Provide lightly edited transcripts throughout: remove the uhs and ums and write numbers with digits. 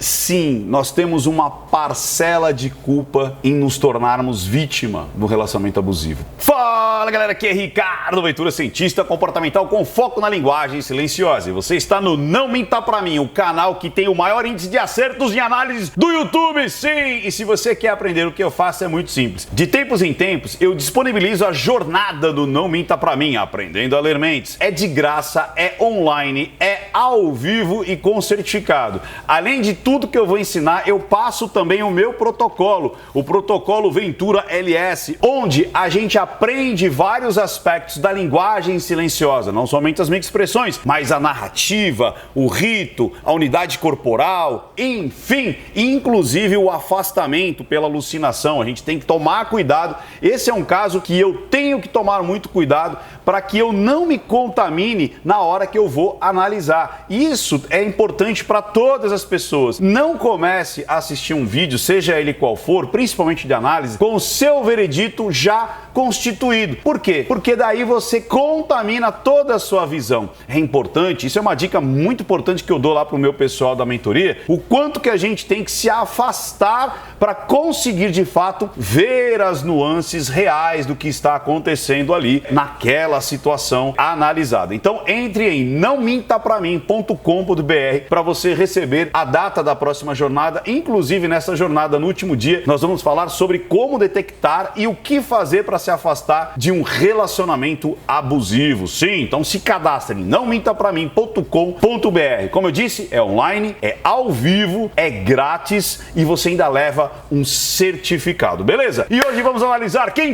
sim, nós temos uma parcela de culpa em nos tornarmos vítima do relacionamento abusivo. Fala galera, aqui é Ricardo Ventura, cientista comportamental com foco na linguagem silenciosa. E você está no Não Minta Pra Mim, o canal que tem o maior índice de acertos em análises do YouTube, sim! E se você quer aprender o que eu faço, é muito simples. De tempos em tempos, eu disponibilizo a jornada do Não Minta Pra Mim, Aprendendo a Ler Mentes. É de graça, é online, é ao vivo e com certificado. Além de tudo que eu vou ensinar, eu passo também o meu protocolo, o protocolo Ventura LS, onde a gente aprende vários aspectos da linguagem silenciosa, não somente as microexpressões, mas a narrativa, o rito, a unidade corporal, enfim, inclusive o afastamento pela alucinação. A gente tem que tomar cuidado. Esse é um caso que eu tenho que tomar muito cuidado para que eu não me contamine na hora que eu vou analisar. Isso é importante para todas as pessoas. Não comece a assistir um vídeo, seja ele qual for, principalmente de análise, com o seu veredito já constituído. Por quê? Porque daí você contamina toda a sua visão. É importante, isso é uma dica muito importante que eu dou lá para o meu pessoal da mentoria, o quanto que a gente tem que se afastar para conseguir de fato ver as nuances reais do que está acontecendo ali naquela situação analisada. Então entre em nãomintapramim.com.br para você receber a data da próxima jornada. Inclusive nessa jornada, no último dia, nós vamos falar sobre como detectar e o que fazer para se afastar de um relacionamento abusivo. Sim, então se cadastre em nãomintapramim.com.br. Como eu disse, é online, é ao vivo, é grátis e você ainda leva um certificado, beleza? E hoje vamos analisar quem?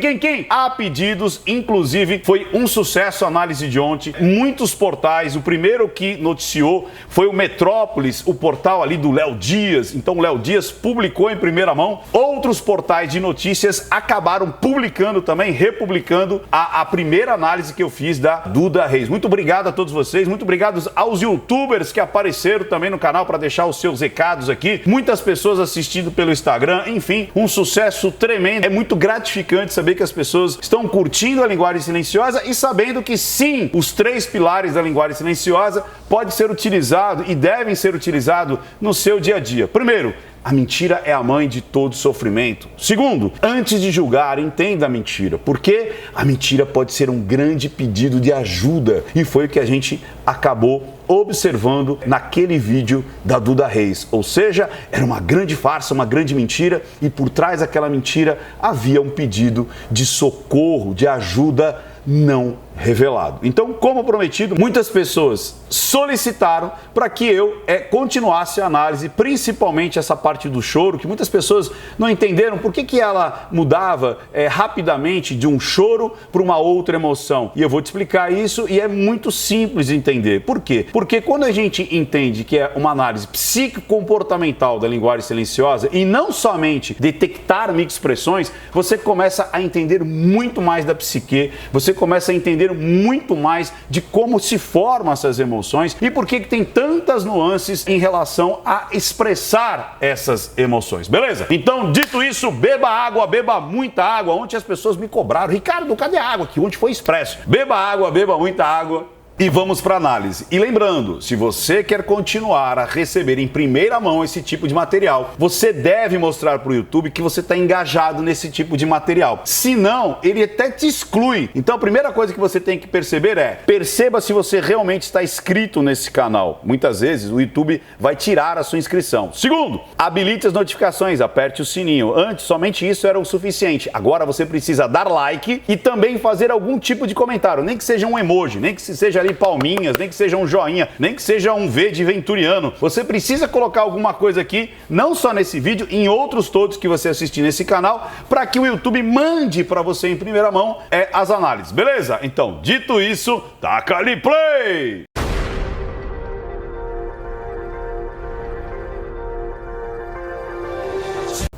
A pedidos, inclusive foi um sucesso a análise de ontem. Muitos portais, o primeiro que noticiou foi o Metrópolis, o portal ali do Léo Dias. Então o Léo Dias publicou em primeira mão. Outros portais de notícias acabaram publicando também, republicando a primeira análise que eu fiz da Duda Reis. Muito obrigado a todos vocês, muito obrigado aos youtubers que apareceram também no canal para deixar os seus recados aqui. Muitas pessoas assistindo pelo Instagram, enfim, um sucesso tremendo. É muito gratificante saber que as pessoas estão curtindo a linguagem silenciosa e sabendo que sim, os 3 pilares da linguagem silenciosa pode ser utilizado e devem ser utilizados no seu dia a dia. Primeiro, a mentira é a mãe de todo sofrimento. Segundo, antes de julgar, entenda a mentira, porque a mentira pode ser um grande pedido de ajuda. E foi o que a gente acabou observando naquele vídeo da Duda Reis. Ou seja, era uma grande farsa, uma grande mentira, e por trás daquela mentira havia um pedido de socorro, de ajuda não revelado. Então, como prometido, muitas pessoas solicitaram para que eu continuasse a análise, principalmente essa parte do choro, que muitas pessoas não entenderam por que ela mudava rapidamente de um choro para uma outra emoção. E eu vou te explicar isso e é muito simples de entender. Por quê? Porque quando a gente entende que é uma análise psicocomportamental da linguagem silenciosa e não somente detectar microexpressões, você começa a entender muito mais da psique, você começa a entender muito mais de como se formam essas emoções e por que tem tantas nuances em relação a expressar essas emoções, beleza? Então, dito isso, beba água, beba muita água. Ontem as pessoas me cobraram: Ricardo, cadê a água? Que ontem foi expresso. Beba água, beba muita água. E vamos para análise. E lembrando, se você quer continuar a receber em primeira mão esse tipo de material, você deve mostrar para o YouTube que você está engajado nesse tipo de material. Senão, ele até te exclui. Então, a primeira coisa que você tem que perceber perceba se você realmente está inscrito nesse canal. Muitas vezes, o YouTube vai tirar a sua inscrição. Segundo, habilite as notificações, aperte o sininho. Antes, somente isso era o suficiente. Agora, você precisa dar like e também fazer algum tipo de comentário. Nem que seja um emoji, nem que seja ali palminhas, nem que seja um joinha, nem que seja um V de venturiano. Você precisa colocar alguma coisa aqui, não só nesse vídeo, em outros todos que você assistir nesse canal, para que o YouTube mande para você em primeira mão as análises, beleza? Então, dito isso, taca ali play!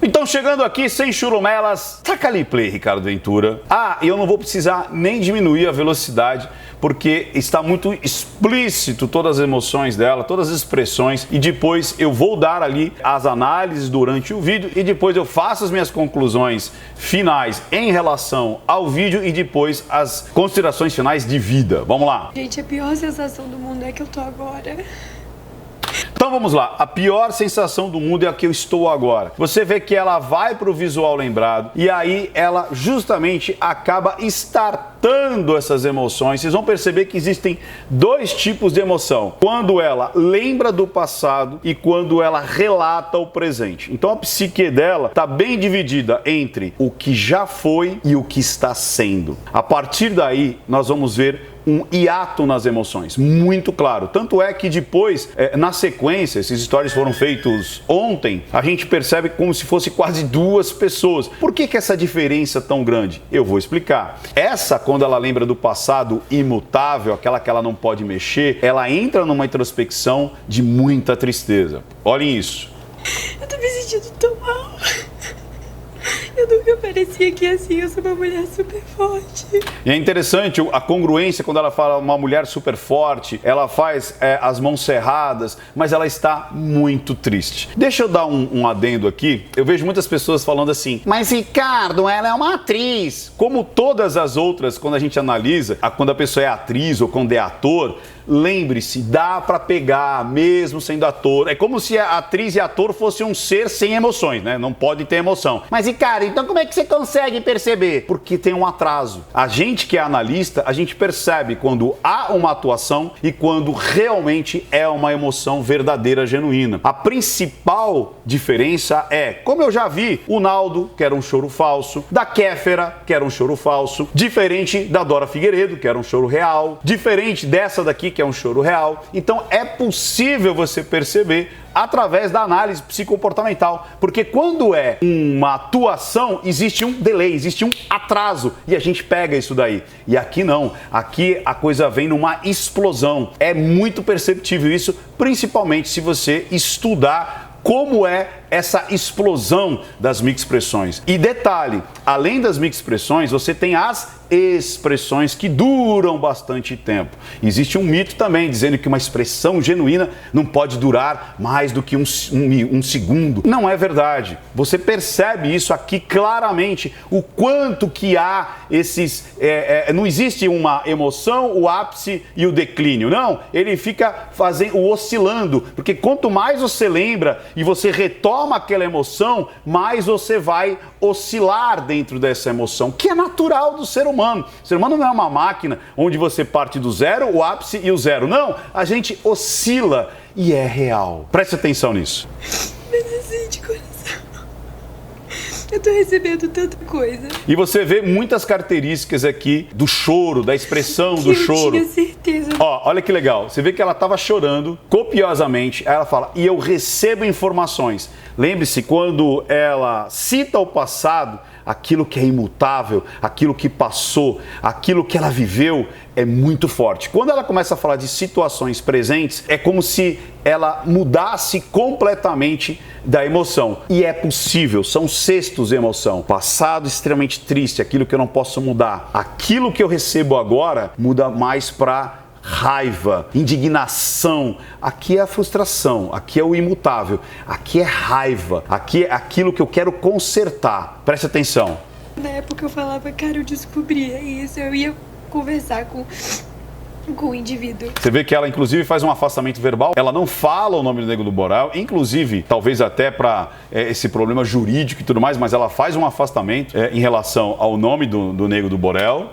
Então, chegando aqui, sem churumelas, taca ali play, Ricardo Ventura. E eu não vou precisar nem diminuir a velocidade, porque está muito explícito todas as emoções dela, todas as expressões, e depois eu vou dar ali as análises durante o vídeo e depois eu faço as minhas conclusões finais em relação ao vídeo e depois as considerações finais de vida. Vamos lá. Gente, a pior sensação do mundo é que eu tô agora. Então vamos lá, a pior sensação do mundo é a que eu estou agora. Você vê que ela vai para o visual lembrado e aí ela justamente acaba startando essas emoções. Vocês vão perceber que existem dois tipos de emoção. Quando ela lembra do passado e quando ela relata o presente. Então a psique dela está bem dividida entre o que já foi e o que está sendo. A partir daí, nós vamos ver um hiato nas emoções, muito claro. Tanto é que depois, na sequência, esses stories foram feitos ontem, a gente percebe como se fosse quase duas pessoas. Por que essa diferença tão grande? Eu vou explicar. Essa, quando ela lembra do passado imutável, aquela que ela não pode mexer, ela entra numa introspecção de muita tristeza. Olhem isso. Eu tô me sentindo tão mal. Eu nunca parecia que assim, eu sou uma mulher super forte. E é interessante a congruência quando ela fala uma mulher super forte, ela faz as mãos cerradas, mas ela está muito triste. Deixa eu dar um adendo aqui. Eu vejo muitas pessoas falando assim, mas Ricardo, ela é uma atriz. Como todas as outras, quando a gente analisa, quando a pessoa é atriz ou quando é ator, lembre-se, dá pra pegar mesmo sendo ator. É como se a atriz e ator fosse um ser sem emoções, né? Não pode ter emoção. Mas, Ricardo, então como é que você consegue perceber? Porque tem um atraso. A gente que é analista, a gente percebe quando há uma atuação e quando realmente é uma emoção verdadeira, genuína. A principal diferença é, como eu já vi, o Naldo, que era um choro falso, da Kéfera, que era um choro falso, diferente da Dora Figueiredo, que era um choro real, diferente dessa daqui, que é um choro real. Então é possível você perceber através da análise psicomportamental, porque quando é uma atuação, existe um delay, existe um atraso, e a gente pega isso daí. E aqui não, aqui a coisa vem numa explosão. É muito perceptível isso, principalmente se você estudar como é essa explosão das microexpressões. E detalhe, além das microexpressões, você tem as expressões que duram bastante tempo. Existe um mito também dizendo que uma expressão genuína não pode durar mais do que um segundo. Não é verdade. Você percebe isso aqui claramente, o quanto que há esses... não existe uma emoção, o ápice e o declínio. Não, ele fica oscilando, porque quanto mais você lembra e você retoma aquela emoção, mais você vai oscilar dentro dessa emoção, que é natural do ser humano. O ser humano não é uma máquina onde você parte do zero, o ápice e o zero. Não, a gente oscila e é real. Preste atenção nisso. Mas assim, de coração, eu tô recebendo tanta coisa. E você vê muitas características aqui do choro, da expressão do choro. Eu tinha certeza. Ó, olha que legal. Você vê que ela estava chorando copiosamente. Aí ela fala, e eu recebo informações. Lembre-se, quando ela cita o passado, aquilo que é imutável, aquilo que passou, aquilo que ela viveu, é muito forte. Quando ela começa a falar de situações presentes, é como se ela mudasse completamente da emoção. E é possível, são cestos de emoção. Passado extremamente triste, aquilo que eu não posso mudar. Aquilo que eu recebo agora muda mais para raiva, indignação. Aqui é a frustração, aqui é o imutável, aqui é raiva, aqui é aquilo que eu quero consertar. Preste atenção. Na época eu falava, cara, eu descobria isso, eu ia conversar com o indivíduo. Você vê que ela inclusive faz um afastamento verbal, ela não fala o nome do Nego do Borel, inclusive, talvez até para esse problema jurídico e tudo mais, mas ela faz um afastamento em relação ao nome do Nego do Borel.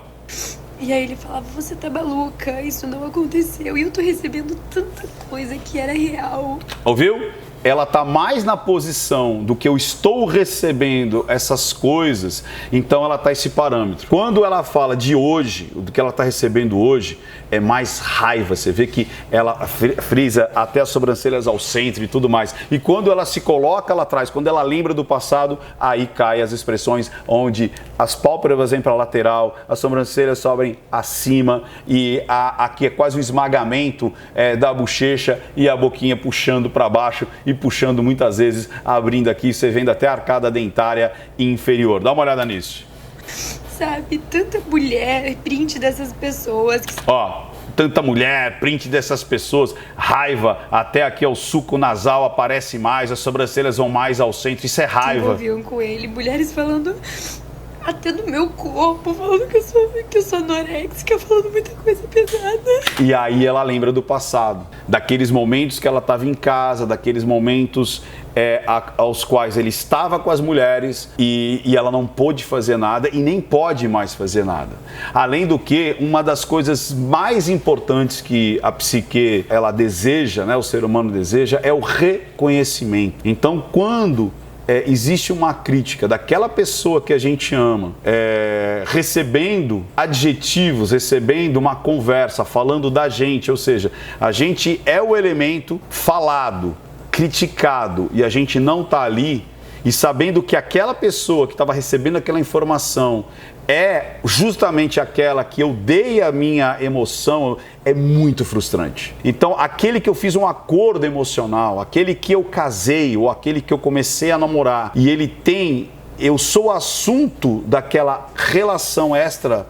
E aí ele falava, você tá maluca, isso não aconteceu. E eu tô recebendo tanta coisa que era real. Ouviu? Ela tá mais na posição do que eu estou recebendo essas coisas, então ela tá esse parâmetro. Quando ela fala de hoje, do que ela tá recebendo hoje, é mais raiva. Você vê que ela frisa até as sobrancelhas ao centro e tudo mais. E quando ela se coloca lá atrás, quando ela lembra do passado, aí cai as expressões onde as pálpebras vêm para a lateral, as sobrancelhas sobem acima e aqui é quase um esmagamento da bochecha e a boquinha puxando para baixo e puxando muitas vezes, abrindo aqui, você vendo até a arcada dentária inferior. Dá uma olhada nisso. Sabe, tanta mulher, print dessas pessoas. Ó, tanta mulher, print dessas pessoas, raiva, até aqui o suco nasal aparece mais, as sobrancelhas vão mais ao centro, isso é raiva. Que envolviam com ele, mulheres falando, até no meu corpo, falando que eu sou anoréxica, falando muita coisa pesada. E aí ela lembra do passado, daqueles momentos que ela estava em casa, daqueles momentos aos quais ele estava com as mulheres e ela não pôde fazer nada e nem pode mais fazer nada. Além do que, uma das coisas mais importantes que a psique ela deseja, né, o ser humano deseja, é o reconhecimento. Então, quando existe uma crítica daquela pessoa que a gente ama, recebendo adjetivos, recebendo uma conversa, falando da gente, ou seja, a gente é o elemento falado, criticado, e a gente não está ali, e sabendo que aquela pessoa que estava recebendo aquela informação é justamente aquela que eu dei a minha emoção, é muito frustrante. Então, aquele que eu fiz um acordo emocional, aquele que eu casei ou aquele que eu comecei a namorar e eu sou assunto daquela relação extra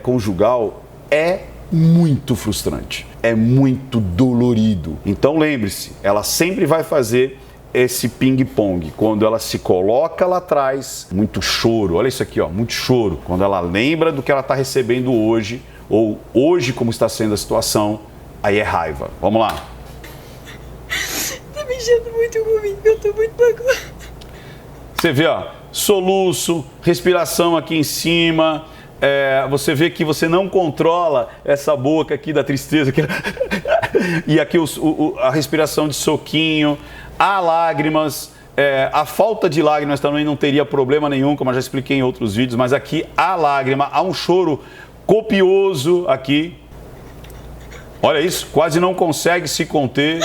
conjugal, é muito frustrante, é muito dolorido. Então lembre-se, ela sempre vai fazer esse ping-pong, quando ela se coloca lá atrás, muito choro, olha isso aqui, ó, muito choro, quando ela lembra do que ela está recebendo hoje, ou hoje como está sendo a situação, aí é raiva. Vamos lá. Tá mexendo muito comigo, eu tô muito magoada. Você vê, ó, soluço, respiração aqui em cima, você vê que você não controla essa boca aqui da tristeza, e aqui a respiração de soquinho, há lágrimas, a falta de lágrimas também não teria problema nenhum, como eu já expliquei em outros vídeos, mas aqui há lágrima, há um choro copioso aqui. Olha isso, quase não consegue se conter.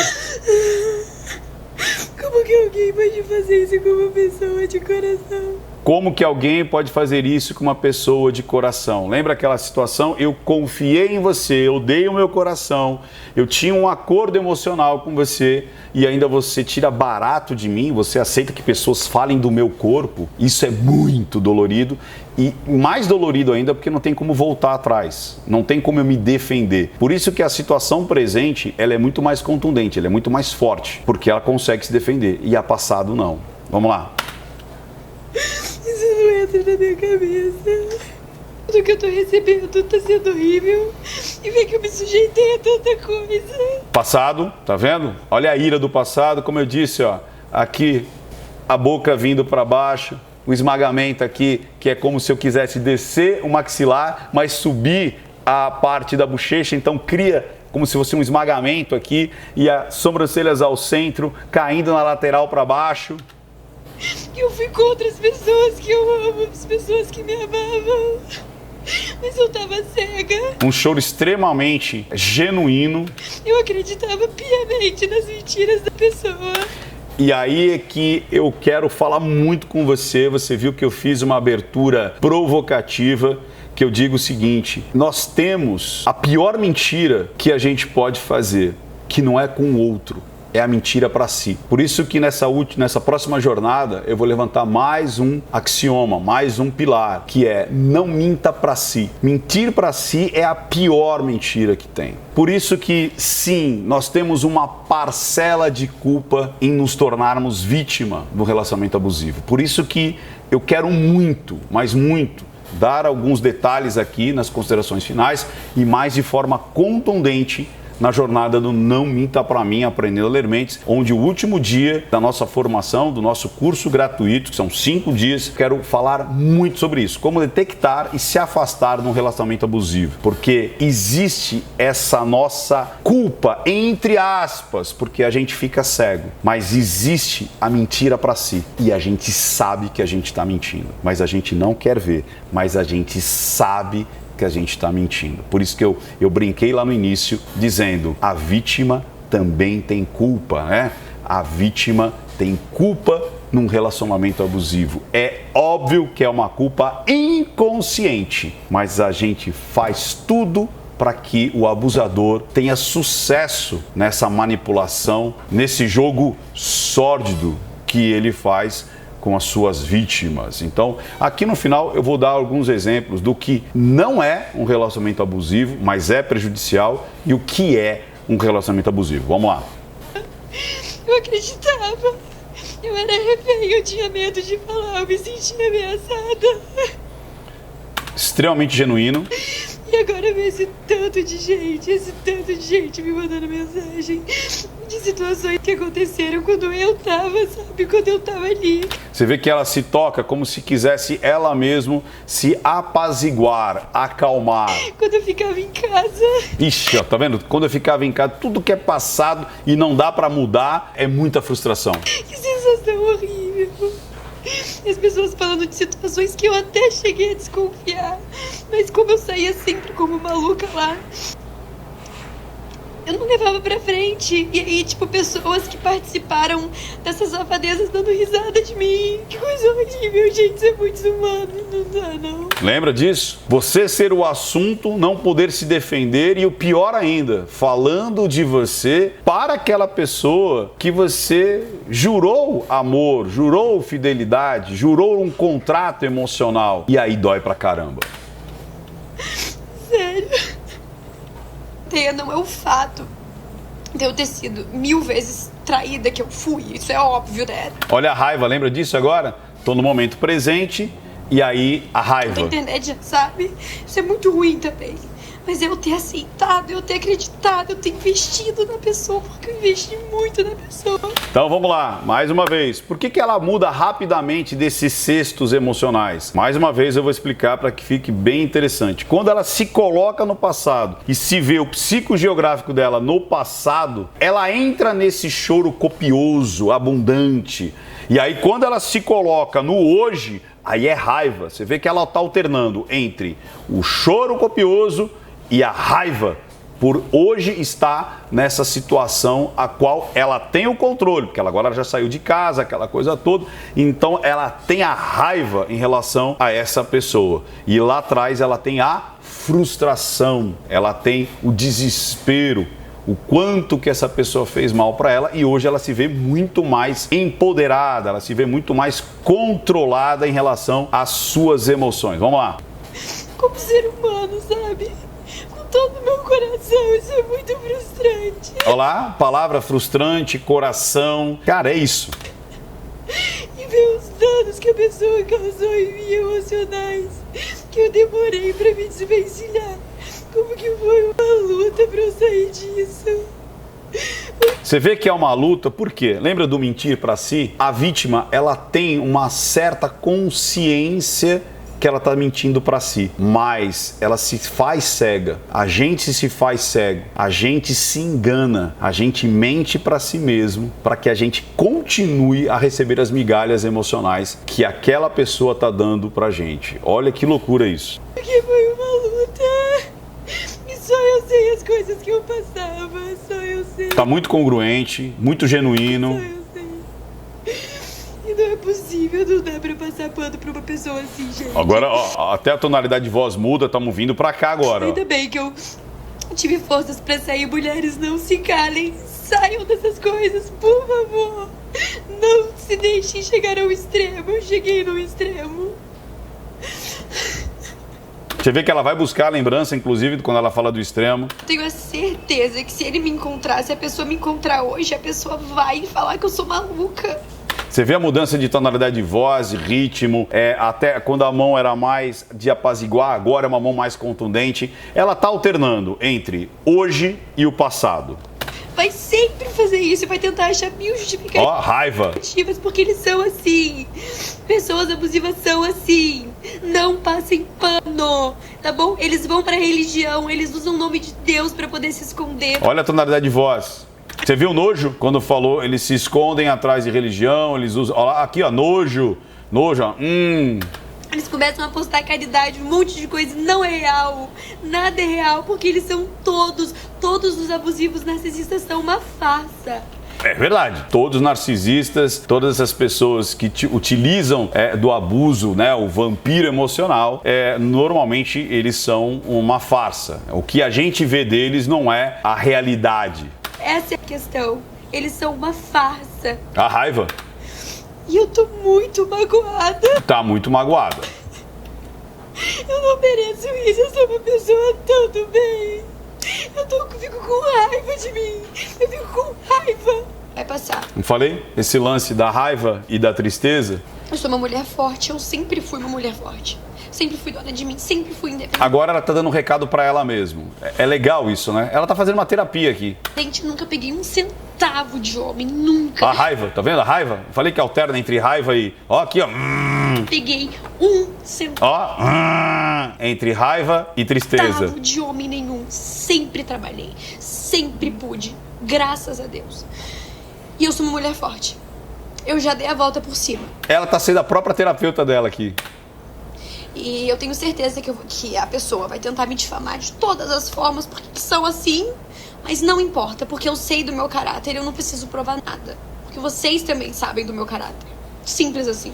Como que alguém pode fazer isso com uma pessoa de coração? Como que alguém pode fazer isso com uma pessoa de coração? Lembra aquela situação? Eu confiei em você, eu dei o meu coração, eu tinha um acordo emocional com você e ainda você tira barato de mim, você aceita que pessoas falem do meu corpo. Isso é muito dolorido e mais dolorido ainda porque não tem como voltar atrás, não tem como eu me defender. Por isso que a situação presente, ela é muito mais contundente, ela é muito mais forte, porque ela consegue se defender e a passado não. Vamos lá. Isso não entra na minha cabeça. Tudo que eu tô recebendo tá sendo horrível. E vê que eu me sujeitei a tanta coisa. Passado, tá vendo? Olha a ira do passado, como eu disse, ó. Aqui, a boca vindo para baixo. O esmagamento aqui, que é como se eu quisesse descer o maxilar, mas subir a parte da bochecha. Então cria como se fosse um esmagamento aqui. E as sobrancelhas ao centro, caindo na lateral para baixo. Eu fui contra as pessoas que eu amo, as pessoas que me amavam, mas eu tava cega. Um choro extremamente genuíno. Eu acreditava piamente nas mentiras da pessoa. E aí é que eu quero falar muito com você. Você viu que eu fiz uma abertura provocativa, que eu digo o seguinte: nós temos a pior mentira que a gente pode fazer, que não é com o outro. É a mentira para si. Por isso que nessa próxima jornada eu vou levantar mais um axioma, mais um pilar, que é não minta para si. Mentir para si é a pior mentira que tem. Por isso que sim, nós temos uma parcela de culpa em nos tornarmos vítima do relacionamento abusivo. Por isso que eu quero muito, mas muito, dar alguns detalhes aqui nas considerações finais e mais de forma contundente na jornada do Não Minta Pra Mim, Aprendendo a Ler Mentes, onde o último dia da nossa formação, do nosso curso gratuito, que são 5 dias, quero falar muito sobre isso, como detectar e se afastar de um relacionamento abusivo, porque existe essa nossa culpa, entre aspas, porque a gente fica cego, mas existe a mentira pra si, e a gente sabe que a gente está mentindo, mas a gente não quer ver, mas a gente sabe que a gente está mentindo. Por isso que eu brinquei lá no início dizendo, a vítima também tem culpa, né? A vítima tem culpa num relacionamento abusivo. É óbvio que é uma culpa inconsciente, mas a gente faz tudo para que o abusador tenha sucesso nessa manipulação, nesse jogo sórdido que ele faz com as suas vítimas. Então, aqui no final eu vou dar alguns exemplos do que não é um relacionamento abusivo, mas é prejudicial, e o que é um relacionamento abusivo. Vamos lá. Eu acreditava. Eu era refém, eu tinha medo de falar, eu me sentia ameaçada. extremamente genuíno. E agora vê esse tanto de gente me mandando mensagem de situações que aconteceram quando eu tava, sabe? Quando eu tava ali. Você vê que ela se toca como se quisesse ela mesma se apaziguar, acalmar. Quando eu ficava em casa. Ixi, ó, tá vendo? Quando eu ficava em casa, tudo que é passado e não dá pra mudar é muita frustração. Que sensação horrível. As pessoas falando de situações que eu até cheguei a desconfiar. Mas como eu saía sempre como maluca lá, eu não levava pra frente. E aí, tipo, pessoas que participaram dessas safadezas dando risada de mim. Que coisa horrível, gente. Isso é muito desumano. Não dá, não. Lembra disso? Você ser o assunto, não poder se defender e o pior ainda, falando de você para aquela pessoa que você jurou amor, jurou fidelidade, jurou um contrato emocional. E aí dói pra caramba. Sério. Não é o fato de eu ter sido 1000 vezes traída que eu fui. Isso é óbvio, né? Olha a raiva, lembra disso agora? Tô no momento presente e aí a raiva. A internet já sabe. Isso é muito ruim também. Mas eu ter aceitado, eu ter acreditado, eu ter investido na pessoa, porque eu investi muito na pessoa. Então vamos lá, mais uma vez. Por que ela muda rapidamente desses cestos emocionais? Mais uma vez eu vou explicar para que fique bem interessante. Quando ela se coloca no passado e se vê o psicogeográfico dela no passado, ela entra nesse choro copioso, abundante. E aí quando ela se coloca no hoje, aí é raiva. Você vê que ela está alternando entre o choro copioso e a raiva por hoje estar nessa situação a qual ela tem o controle, porque ela agora já saiu de casa, aquela coisa toda, então ela tem a raiva em relação a essa pessoa. E lá atrás ela tem a frustração, ela tem o desespero, o quanto que essa pessoa fez mal para ela, e hoje ela se vê muito mais empoderada, ela se vê muito mais controlada em relação às suas emoções. Vamos lá. Como ser humano, sabe? Com todo o meu coração, isso é muito frustrante. Olá, palavra frustrante, coração, cara, é isso. E ver os danos que a pessoa causou em mim emocionais, que eu demorei pra me desvencilhar. Como que foi uma luta pra eu sair disso? Você vê que é uma luta, por quê? Lembra do mentir pra si? A vítima, ela tem uma certa consciência que ela tá mentindo pra si, mas ela se faz cega. A gente se faz cego, a gente se engana, a gente mente pra si mesmo, para que a gente continue a receber as migalhas emocionais que aquela pessoa tá dando pra gente. Olha que loucura isso. Porque foi uma luta. E só eu sei as coisas que eu passava, só eu sei. Tá muito congruente, muito genuíno. Só eu sei. E não é possível, não dá pra passar pano pra uma pessoa assim, gente. Agora, ó, até a tonalidade de voz muda, estamos vindo pra cá agora. Ó. Ainda bem que eu tive forças pra sair. Mulheres, não se calem. Saiam dessas coisas, por favor. Não se deixem chegar ao extremo. Eu cheguei no extremo. Você vê que ela vai buscar a lembrança, inclusive, quando ela fala do extremo. Tenho a certeza que se ele me encontrar, se a pessoa me encontrar hoje, a pessoa vai falar que eu sou maluca. Você vê a mudança de tonalidade de voz, de ritmo, até quando a mão era mais de apaziguar, agora é uma mão mais contundente. Ela tá alternando entre hoje e o passado. Vai sempre fazer isso e vai tentar achar mil justificativas. Ó, raiva. Porque eles são assim. Pessoas abusivas são assim. Não passem pano, tá bom? Eles vão pra religião, eles usam o nome de Deus pra poder se esconder. Olha a tonalidade de voz. Você viu nojo? Quando falou, eles se escondem atrás de religião, eles usam... Olha lá, aqui ó, nojo, ó, Eles começam a postar caridade, um monte de coisa, não é real, nada é real, porque eles são todos os abusivos narcisistas são uma farsa. É verdade. Todos os narcisistas, todas essas pessoas que utilizam do abuso, né, o vampiro emocional, normalmente eles são uma farsa. O que a gente vê deles não é a realidade. Essa é a questão. Eles são uma farsa. A raiva. E eu tô muito magoada. Tá muito magoada. Eu não mereço isso, eu sou uma pessoa tão do bem. Fico com raiva de mim. Eu fico com raiva. Vai passar. Não falei? Esse lance da raiva e da tristeza. Eu sou uma mulher forte, eu sempre fui uma mulher forte. sempre fui dona de mim, sempre fui independente. Agora ela tá dando um recado pra ela mesmo. É legal isso, né? Ela tá fazendo uma terapia aqui. Gente, nunca peguei um centavo de homem, nunca. A raiva, tá vendo a raiva? Eu falei que alterna entre raiva e... Ó, aqui, ó. Peguei um centavo. Ó, entre raiva e tristeza. De homem nenhum. Sempre trabalhei, sempre pude, graças a Deus. E eu sou uma mulher forte. Eu já dei a volta por cima. Ela tá sendo a própria terapeuta dela aqui. E eu tenho certeza que a pessoa vai tentar me difamar de todas as formas, porque são assim, mas não importa, porque eu sei do meu caráter, eu não preciso provar nada. Porque vocês também sabem do meu caráter. Simples assim.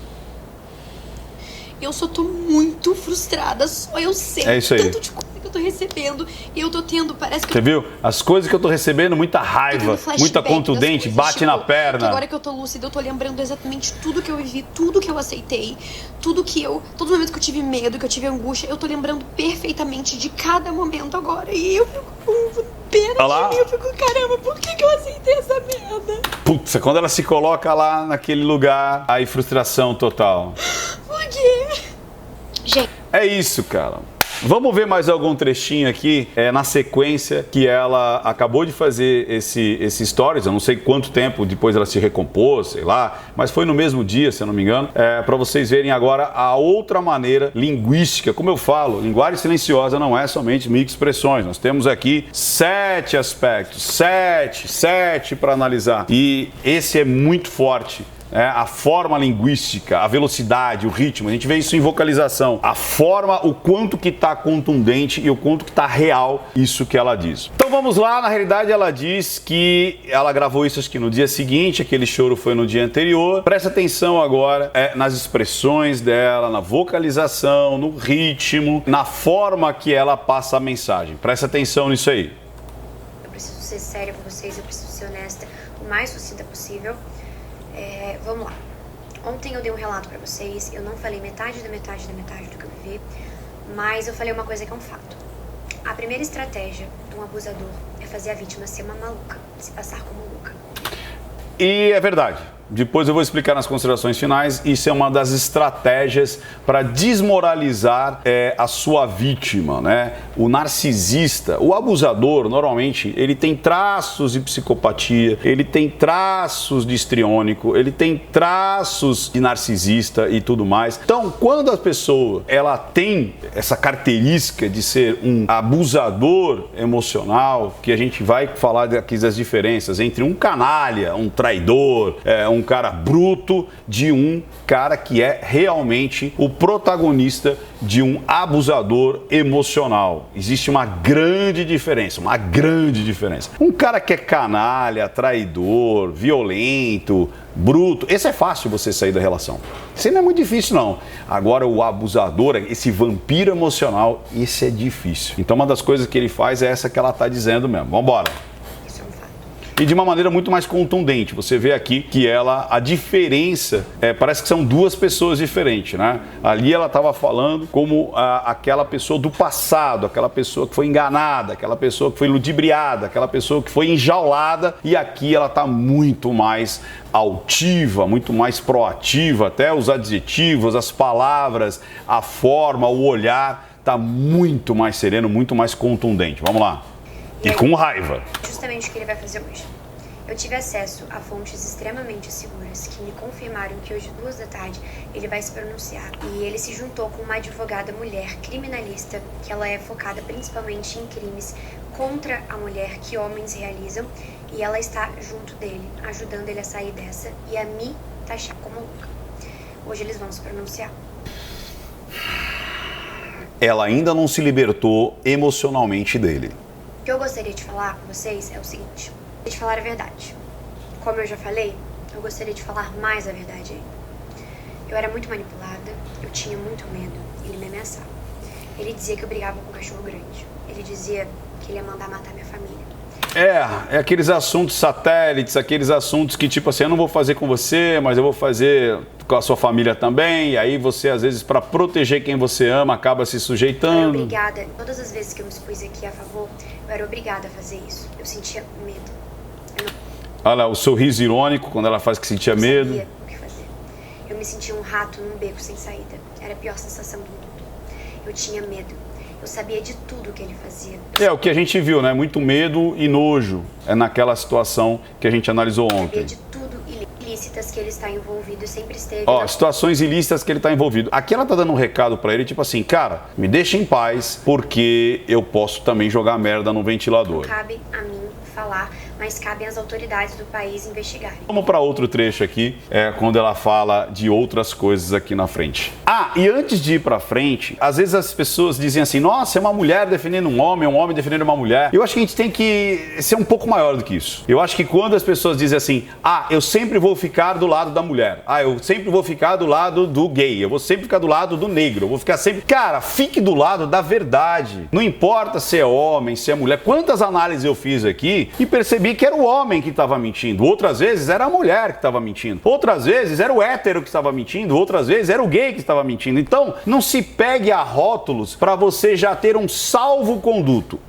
Eu só tô muito frustrada, só eu sei. É isso aí. Tanto de coisa que eu tô recebendo e eu tô tendo, parece que... Você viu? As coisas que eu tô recebendo, muita raiva, muita contundente, bate na perna. Agora que eu tô lúcida, eu tô lembrando exatamente tudo que eu vivi, tudo que eu aceitei, todos os momentos que eu tive medo, que eu tive angústia, eu tô lembrando perfeitamente de cada momento agora. E eu fico com pena de mim, eu fico, caramba, por que eu aceitei essa merda? Putz, quando ela se coloca lá naquele lugar, aí frustração total. Por quê? Gente. É isso, cara. Vamos ver mais algum trechinho aqui, na sequência que ela acabou de fazer esse stories. Eu não sei quanto tempo depois ela se recompôs, sei lá, mas foi no mesmo dia, se eu não me engano, para vocês verem agora a outra maneira linguística. Como eu falo, linguagem silenciosa não é somente microexpressões. Nós temos aqui 7 aspectos, 7 para analisar. E esse é muito forte. A forma linguística, a velocidade, o ritmo, a gente vê isso em vocalização. A forma, o quanto que está contundente e o quanto que está real isso que ela diz. Então vamos lá, na realidade ela diz que ela gravou isso acho que no dia seguinte, aquele choro foi no dia anterior. Presta atenção agora nas expressões dela, na vocalização, no ritmo, na forma que ela passa a mensagem. Presta atenção nisso aí. Eu preciso ser séria com vocês, eu preciso ser honesta, o mais sucinta possível. Vamos lá. Ontem eu dei um relato pra vocês, eu não falei metade do que eu vivi, mas eu falei uma coisa que é um fato. A primeira estratégia de um abusador é fazer a vítima ser uma maluca, se passar como louca. E é verdade. Depois eu vou explicar nas considerações finais. Isso é uma das estratégias para desmoralizar a sua vítima, né? O narcisista, o abusador, normalmente, ele tem traços de psicopatia, ele tem traços de histriônico, ele tem traços de narcisista e tudo mais. Então, quando a pessoa ela tem essa característica de ser um abusador emocional, que a gente vai falar aqui das diferenças entre um canalha, um traidor, um cara bruto de um cara que é realmente o protagonista de um abusador emocional. Existe uma grande diferença, Um cara que é canalha, traidor, violento, bruto, esse é fácil você sair da relação. Isso não é muito difícil, não. Agora, o abusador, esse vampiro emocional, esse é difícil. Então, uma das coisas que ele faz é essa que ela está dizendo mesmo. Vamos embora. E de uma maneira muito mais contundente. Você vê aqui que a diferença, parece que são duas pessoas diferentes, né? Ali ela estava falando como aquela pessoa do passado, aquela pessoa que foi enganada, aquela pessoa que foi ludibriada, aquela pessoa que foi enjaulada, e aqui ela está muito mais altiva, muito mais proativa, até os adjetivos, as palavras, a forma, o olhar, está muito mais sereno, muito mais contundente. Vamos lá. E com raiva. Justamente o que ele vai fazer hoje. Eu tive acesso a fontes extremamente seguras que me confirmaram que hoje, 2 da tarde, ele vai se pronunciar. E ele se juntou com uma advogada mulher criminalista, que ela é focada principalmente em crimes contra a mulher que homens realizam. E ela está junto dele, ajudando ele a sair dessa e a me taxar como louca. Hoje eles vão se pronunciar. Ela ainda não se libertou emocionalmente dele. O que eu gostaria de falar com vocês é o seguinte, de falar a verdade. Como eu já falei, eu gostaria de falar mais a verdade ainda. Eu era muito manipulada, eu tinha muito medo, ele me ameaçava. Ele dizia que eu brigava com um cachorro grande. Ele dizia que ele ia mandar matar minha família. É aqueles assuntos satélites, aqueles assuntos que tipo assim, eu não vou fazer com você, mas eu vou fazer com a sua família também, e aí você às vezes para proteger quem você ama acaba se sujeitando. Eu era obrigada, todas as vezes que eu me expus aqui a favor, eu era obrigada a fazer isso. Eu sentia medo. Olha o sorriso irônico quando ela faz que sentia medo. Eu sabia o que fazer. Eu me sentia um rato num beco sem saída. Era a pior sensação do mundo. Eu tinha medo. Eu sabia de tudo que ele fazia. É o que a gente viu, né? Muito medo e nojo. É naquela situação que a gente analisou Eu ontem. sabia de tudo ilícitas que ele está envolvido e sempre esteve. Situações ilícitas que ele está envolvido. Aqui ela tá dando um recado pra ele, tipo assim, cara, me deixa em paz, porque eu posso também jogar merda no ventilador. Não cabe a mim falar, mas cabe às autoridades do país investigarem. Vamos para outro trecho aqui, quando ela fala de outras coisas aqui na frente. E antes de ir para frente, às vezes as pessoas dizem assim, nossa, é uma mulher defendendo um homem defendendo uma mulher. Eu acho que a gente tem que ser um pouco maior do que isso. Eu acho que quando as pessoas dizem assim, eu sempre vou ficar do lado da mulher, eu sempre vou ficar do lado do gay, eu vou sempre ficar do lado do negro, eu vou ficar sempre... Cara, fique do lado da verdade. Não importa se é homem, se é mulher. Quantas análises eu fiz aqui e percebi que era o homem que estava mentindo. Outras vezes era a mulher que estava mentindo. Outras vezes era o hétero que estava mentindo. Outras vezes era o gay que estava mentindo. Então, não se pegue a rótulos para você já ter um salvo-conduto.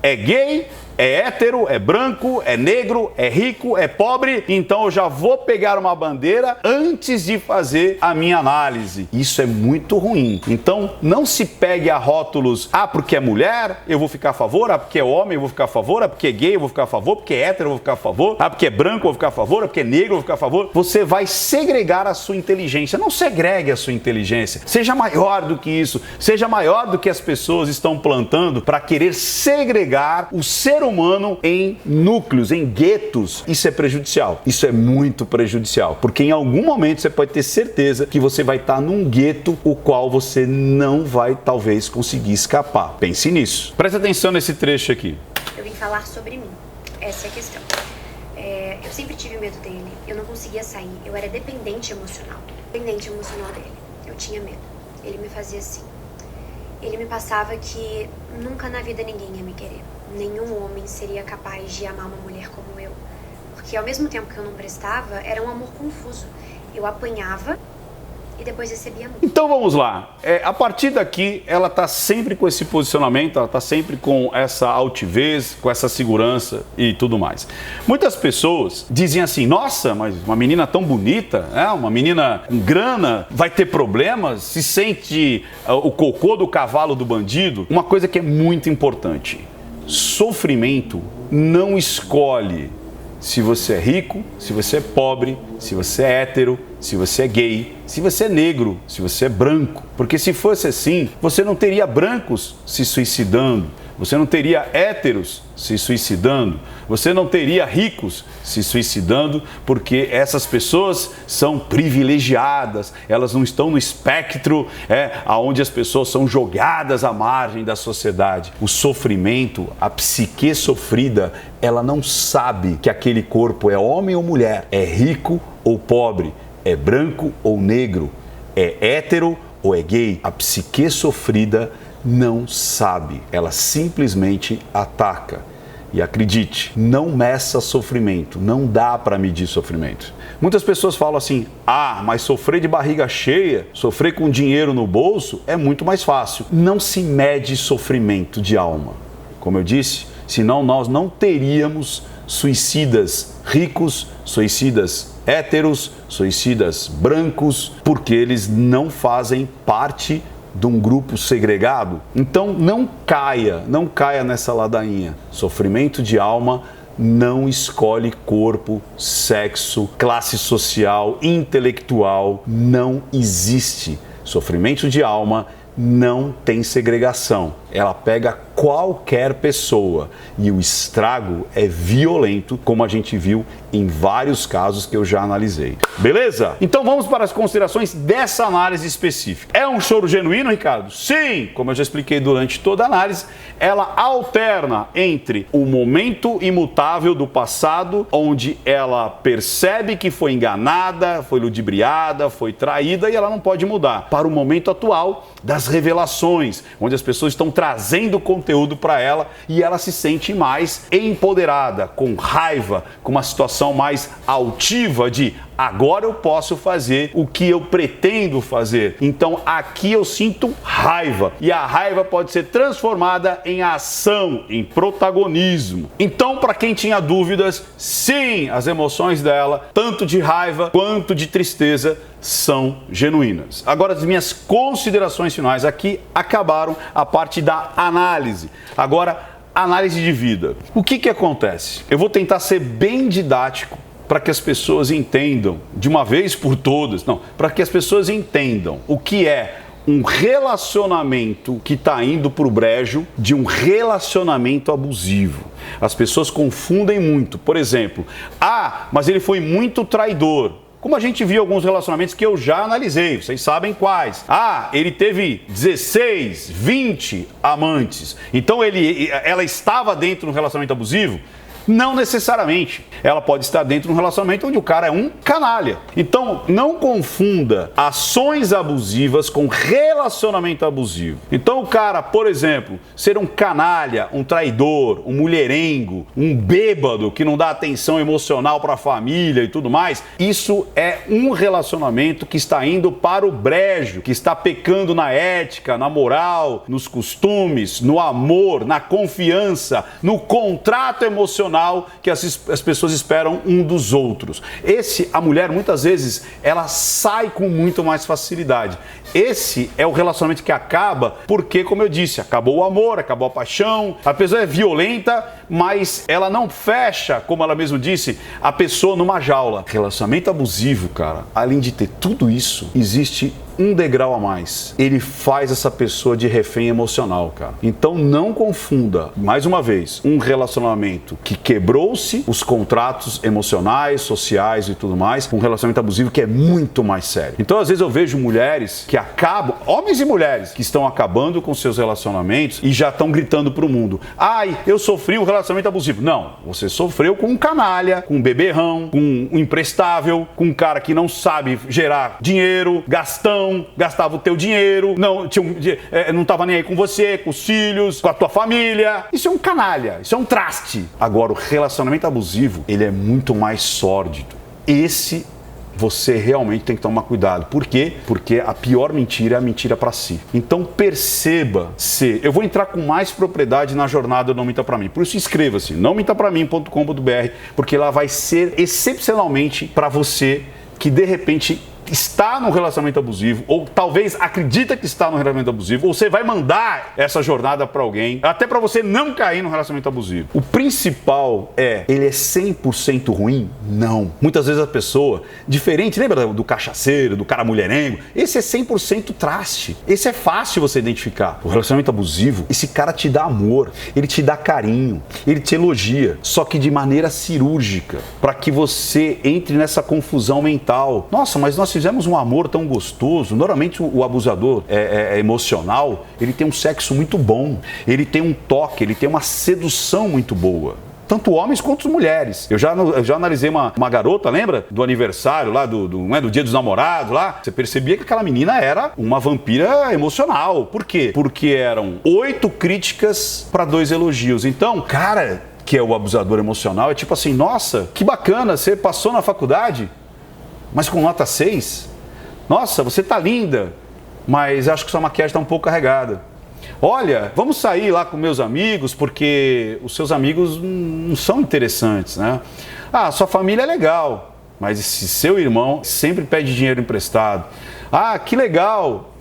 É gay, é hétero, é branco, é negro, é rico, é pobre, então eu já vou pegar uma bandeira antes de fazer a minha análise. Isso é muito ruim. Então, não se pegue a rótulos, porque é mulher, eu vou ficar a favor, porque é homem, eu vou ficar a favor, porque é gay, eu vou ficar a favor, porque é hétero, eu vou ficar a favor, porque é branco, eu vou ficar a favor, porque é negro, eu vou ficar a favor. Você vai segregar a sua inteligência. Não segregue a sua inteligência. Seja maior do que isso. Seja maior do que as pessoas estão plantando para querer segregar o ser humano em núcleos, em guetos. Isso é prejudicial. Isso é muito prejudicial, porque em algum momento você pode ter certeza que você vai estar num gueto o qual você não vai talvez conseguir escapar. Pense nisso. Preste atenção nesse trecho aqui. Eu vim falar sobre mim. Essa é a questão. Eu sempre tive medo dele. Eu não conseguia sair. Eu era dependente emocional. Dependente emocional dele. Eu tinha medo. Ele me fazia assim. Ele me passava que nunca na vida ninguém ia me querer. Nenhum homem seria capaz de amar uma mulher como eu. Porque ao mesmo tempo que eu não prestava, era um amor confuso. Eu apanhava e depois recebia amor. Então vamos lá. A partir daqui, ela tá sempre com esse posicionamento, ela tá sempre com essa altivez, com essa segurança e tudo mais. Muitas pessoas dizem assim, nossa, mas uma menina tão bonita, uma menina com grana, vai ter problemas, se sente o cocô do cavalo do bandido. Uma coisa que é muito importante. Sofrimento não escolhe se você é rico, se você é pobre, se você é hétero, se você é gay, se você é negro, se você é branco. Porque se fosse assim, você não teria brancos se suicidando, você não teria héteros se suicidando, você não teria ricos se suicidando, porque essas pessoas são privilegiadas, elas não estão no espectro onde as pessoas são jogadas à margem da sociedade. O sofrimento, a psique sofrida, ela não sabe que aquele corpo é homem ou mulher, é rico ou pobre, é branco ou negro, é hétero ou é gay. A psique sofrida não sabe, ela simplesmente ataca. E acredite, não meça sofrimento, não dá para medir sofrimento. Muitas pessoas falam assim, mas sofrer de barriga cheia, sofrer com dinheiro no bolso é muito mais fácil. Não se mede sofrimento de alma. Como eu disse, senão nós não teríamos suicidas ricos, suicidas héteros, suicidas brancos, porque eles não fazem parte de um grupo segregado. Então não caia nessa ladainha. Sofrimento de alma não escolhe corpo, sexo, classe social, intelectual, não existe. Sofrimento de alma não tem segregação. Ela pega qualquer pessoa e o estrago é violento, como a gente viu em vários casos que eu já analisei. Beleza? Então vamos para as considerações dessa análise específica. É um choro genuíno, Ricardo? Sim! Como eu já expliquei durante toda a análise, ela alterna entre o momento imutável do passado, onde ela percebe que foi enganada, foi ludibriada, foi traída e ela não pode mudar, para o momento atual das revelações, onde as pessoas estão trazendo conteúdo para ela e ela se sente mais empoderada, com raiva, com uma situação situação mais altiva de agora eu posso fazer o que eu pretendo fazer. Então aqui eu sinto raiva e a raiva pode ser transformada em ação, em protagonismo. Então, para quem tinha dúvidas, sim, as emoções dela, tanto de raiva quanto de tristeza, são genuínas. Agora, as minhas considerações finais aqui acabaram a parte da análise. Agora, análise de vida. O que acontece? Eu vou tentar ser bem didático para que as pessoas entendam, de uma vez por todas, para que as pessoas entendam o que é um relacionamento que está indo para o brejo de um relacionamento abusivo. As pessoas confundem muito. Por exemplo, mas ele foi muito traidor. Como a gente viu alguns relacionamentos que eu já analisei, vocês sabem quais. Ele teve 16, 20 amantes. Então ela estava dentro de um relacionamento abusivo? Não necessariamente. Ela pode estar dentro de um relacionamento onde o cara é um canalha. Então, não confunda ações abusivas com relacionamento abusivo. Então, o cara, por exemplo, ser um canalha, um traidor, um mulherengo, um bêbado que não dá atenção emocional para a família e tudo mais, isso é um relacionamento que está indo para o brejo, que está pecando na ética, na moral, nos costumes, no amor, na confiança, no contrato emocional que as pessoas esperam um dos outros. A mulher, muitas vezes, ela sai com muito mais facilidade. Esse é o relacionamento que acaba porque, como eu disse, acabou o amor, acabou a paixão, a pessoa é violenta, mas ela não fecha, como ela mesma disse, a pessoa numa jaula. Relacionamento abusivo, cara, além de ter tudo isso, existe um degrau a mais. Ele faz essa pessoa de refém emocional, cara. Então não confunda, mais uma vez, um relacionamento que quebrou-se os contratos emocionais, sociais e tudo mais, com um relacionamento abusivo que é muito mais sério. Então às vezes eu vejo mulheres que acabam, homens e mulheres, que estão acabando com seus relacionamentos e já estão gritando pro mundo: eu sofri um relacionamento abusivo. Não, você sofreu com um canalha, com um beberrão, com um imprestável, com um cara que não sabe gerar dinheiro, gastava o teu dinheiro, não estava nem aí com você, com os filhos, com a tua família. Isso é um canalha, isso é um traste. Agora, o relacionamento abusivo, ele é muito mais sórdido. Esse você realmente tem que tomar cuidado. Por quê? Porque a pior mentira é a mentira para si. Então perceba se... Eu vou entrar com mais propriedade na jornada Não Minta Pra Mim. Por isso inscreva-se, nãomintapravim.com.br, porque lá vai ser excepcionalmente para você que de repente está num relacionamento abusivo, ou talvez acredita que está num relacionamento abusivo, ou você vai mandar essa jornada para alguém, até para você não cair num relacionamento abusivo. O principal ele é 100% ruim? Não. Muitas vezes a pessoa, diferente, lembra do cachaceiro, do cara mulherengo? Esse é 100% traste. Esse é fácil você identificar. O relacionamento abusivo, esse cara te dá amor, ele te dá carinho, ele te elogia, só que de maneira cirúrgica, para que você entre nessa confusão mental. Nossa, mas nós fizemos um amor tão gostoso. Normalmente o abusador emocional, ele tem um sexo muito bom, ele tem um toque, ele tem uma sedução muito boa. Tanto homens quanto mulheres. Eu já analisei uma garota, lembra? Do aniversário lá, do Dia dos Namorados lá. Você percebia que aquela menina era uma vampira emocional. Por quê? Porque eram 8 críticas para 2 elogios. Então, cara, que é o abusador emocional, é tipo assim: nossa, que bacana, você passou na faculdade, mas com nota 6? Nossa, você tá linda, mas acho que sua maquiagem tá um pouco carregada. Olha, vamos sair lá com meus amigos, porque os seus amigos não são interessantes, né? Sua família é legal, mas esse seu irmão sempre pede dinheiro emprestado. Que legal,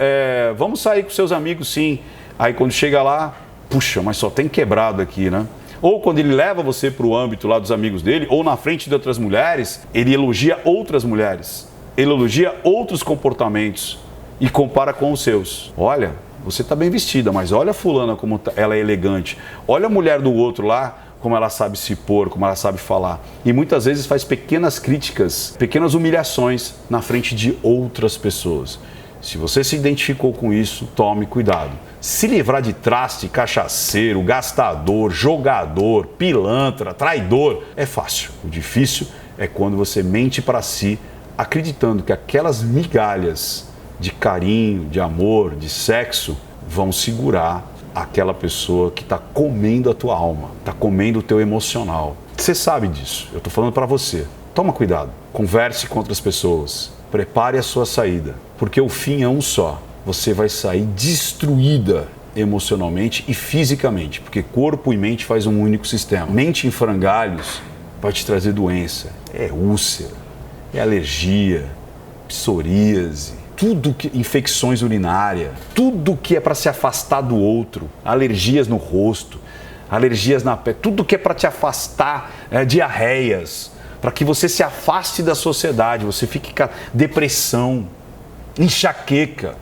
vamos sair com seus amigos sim. Aí quando chega lá, puxa, mas só tem quebrado aqui, né? Ou quando ele leva você para o âmbito lá dos amigos dele, ou na frente de outras mulheres, ele elogia outras mulheres, ele elogia outros comportamentos e compara com os seus. Olha, você está bem vestida, mas olha a fulana como ela é elegante. Olha a mulher do outro lá, como ela sabe se pôr, como ela sabe falar. E muitas vezes faz pequenas críticas, pequenas humilhações na frente de outras pessoas. Se você se identificou com isso, tome cuidado. Se livrar de traste, cachaceiro, gastador, jogador, pilantra, traidor, é fácil. O difícil é quando você mente para si, acreditando que aquelas migalhas de carinho, de amor, de sexo, vão segurar aquela pessoa que está comendo a tua alma, está comendo o teu emocional. Você sabe disso, eu tô falando para você. Toma cuidado, converse com outras pessoas, prepare a sua saída, porque o fim é um só. Você vai sair destruída emocionalmente e fisicamente, porque corpo e mente faz um único sistema. Mente em frangalhos vai te trazer doença, é úlcera, é alergia, psoríase, tudo que infecções urinárias, tudo que é para se afastar do outro, alergias no rosto, alergias na pele, tudo que é para te afastar, diarreias, para que você se afaste da sociedade, você fique com depressão, enxaqueca.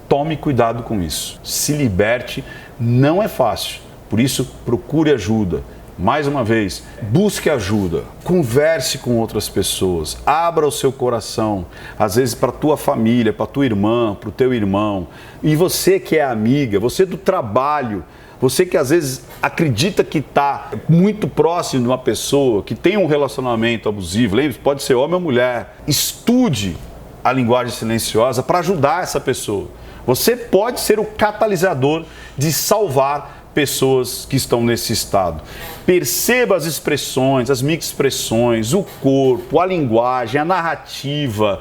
Tome cuidado com isso. Se liberte, não é fácil. Por isso, procure ajuda. Mais uma vez, busque ajuda. Converse com outras pessoas. Abra o seu coração. Às vezes para a tua família, para a tua irmã, para o teu irmão. E você que é amiga, você do trabalho, você que às vezes acredita que está muito próximo de uma pessoa, que tem um relacionamento abusivo, lembre-se, pode ser homem ou mulher. Estude a linguagem silenciosa para ajudar essa pessoa. Você pode ser o catalisador de salvar pessoas que estão nesse estado. Perceba as expressões, as microexpressões, o corpo, a linguagem, a narrativa,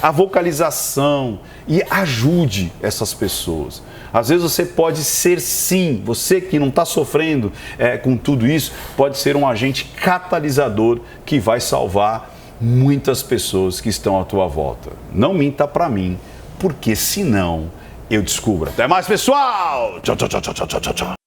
a vocalização e ajude essas pessoas. Às vezes você pode ser sim, você que não está sofrendo com tudo isso, pode ser um agente catalisador que vai salvar muitas pessoas que estão à tua volta. Não minta para mim, porque senão eu descubro. Até mais, pessoal! Tchau, tchau, tchau, tchau, tchau, tchau.